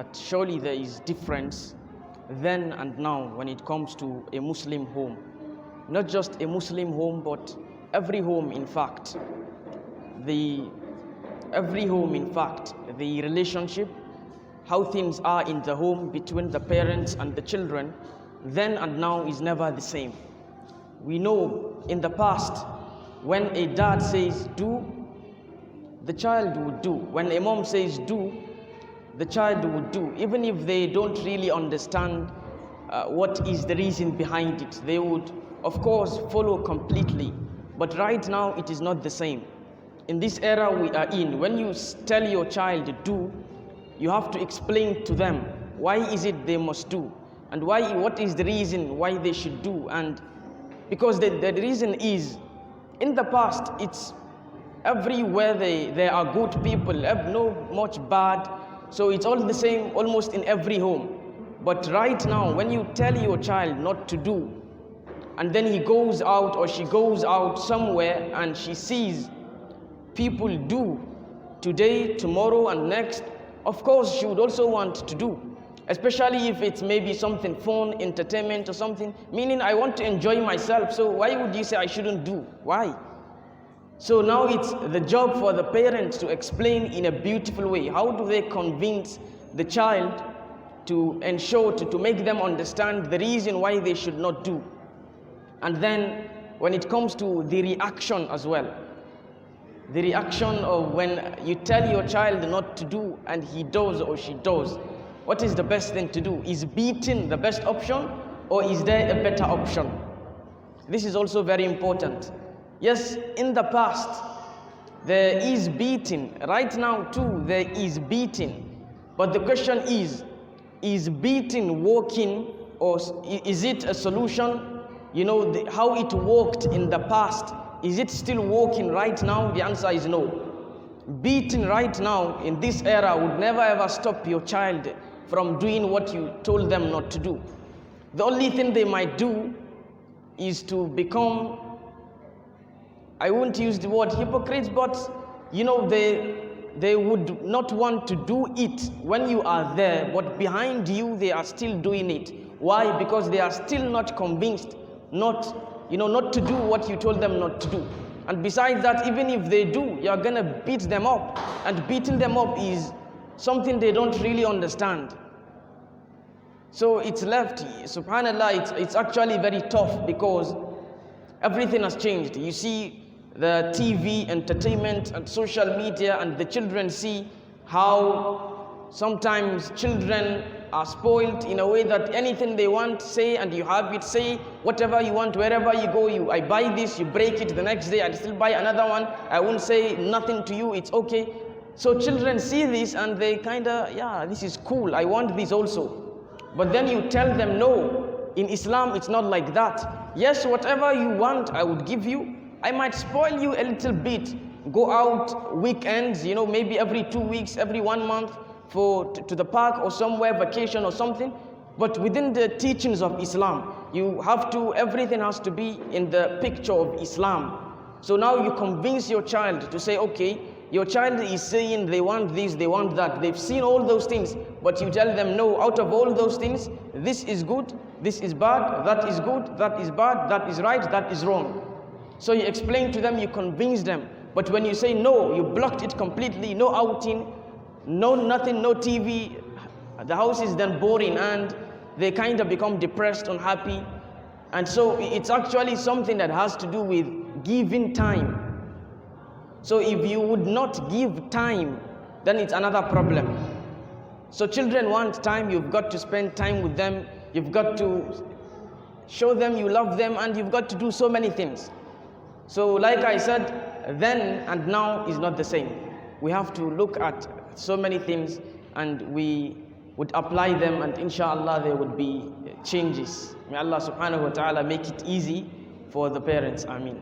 But surely there is difference then and now when it comes to a Muslim home. Not just a Muslim home, but every home in fact. Every home in fact, the relationship, how things are in the home between the parents and the children, then and now is never the same. We know in the past, when a dad says do, the child would do. When a mom says do, the child would do. Even if they don't really understand what is the reason behind it, they would, of course, follow completely. But right now, it is not the same. In this era we are in, when you tell your child do, you have to explain to them why is it they must do, and what is the reason why they should do. And because the reason is, in the past, it's everywhere there are good people, no much bad, so it's all the same almost in every home. But right now, when you tell your child not to do, and then he goes out or she goes out somewhere and she sees people do today, tomorrow and next, of course she would also want to do, especially if it's maybe something fun, entertainment or something, meaning I want to enjoy myself, so why would you say I shouldn't do? Why? So now it's the job for the parents to explain in a beautiful way. How do they convince the child to ensure, to make them understand the reason why they should not do? And then when it comes to the reaction as well, the reaction of when you tell your child not to do and he does or she does, what is the best thing to do? Is beating the best option, or is there a better option? This is also very important. Yes, in the past, there is beating. Right now too, there is beating. But the question is beating working, or is it a solution? You know, how it worked in the past, is it still working right now? The answer is no. Beating right now in this era would never ever stop your child from doing what you told them not to do. The only thing they might do is to become, I won't use the word hypocrites, but you know, they would not want to do it when you are there, but behind you they are still doing it. Why? Because they are still not convinced not to do what you told them not to do. And besides that, even if they do, you're gonna beat them up, and beating them up is something they don't really understand. So it's left, subhanallah, it's actually very tough, because everything has changed. You see the TV, entertainment and social media, and the children see how sometimes children are spoiled in a way that anything they want, say, and you have it, say whatever you want, wherever you go, I buy this, you break it, the next day I still buy another one, I won't say nothing to you, it's okay. So children see this and they kinda, yeah, this is cool, I want this also. But then you tell them, no, in Islam it's not like that. Yes, whatever you want I would give you. I might spoil you a little bit, go out weekends, maybe every 2 weeks, every 1 month, to the park or somewhere, vacation or something. But within the teachings of Islam, everything has to be in the picture of Islam. So now you convince your child to say, okay, your child is saying they want this, they want that. They've seen all those things, but you tell them, no, out of all those things, this is good, this is bad, that is good, that is bad, that is right, that is wrong. So you explain to them, you convince them. But when you say no, you blocked it completely, no outing, no nothing, no TV, the house is then boring and they kind of become depressed, unhappy. And so it's actually something that has to do with giving time. So if you would not give time, then it's another problem. So children want time, you've got to spend time with them, you've got to show them you love them, and you've got to do so many things. So like I said, then and now is not the same. We have to look at so many things and we would apply them, and inshallah there would be changes. May Allah subhanahu wa ta'ala make it easy for the parents. Ameen.